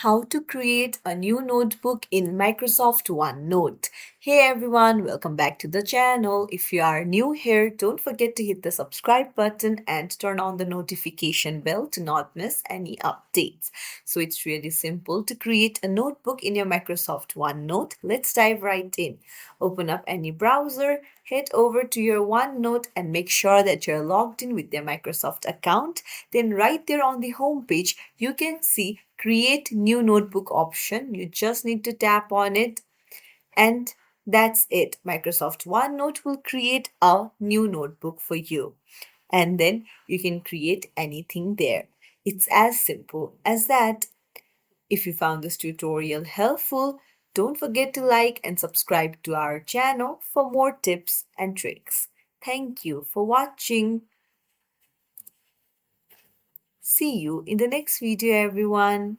How to create a new notebook in Microsoft OneNote. Hey everyone, welcome back to the channel. If you are new here, don't forget to hit the subscribe button and turn on the notification bell to not miss any updates. So it's really simple to create a notebook in your Microsoft OneNote. Let's dive right in. Open up any browser, head over to your OneNote and make sure that you're logged in with your Microsoft account. Then right there on the home page, you can see create new notebook option. You just need to tap on it and that's it. Microsoft OneNote will create a new notebook for you. And then you can create anything there. It's as simple as that. If you found this tutorial helpful, don't forget to like and subscribe to our channel for more tips and tricks. Thank you for watching. See you in the next video, everyone.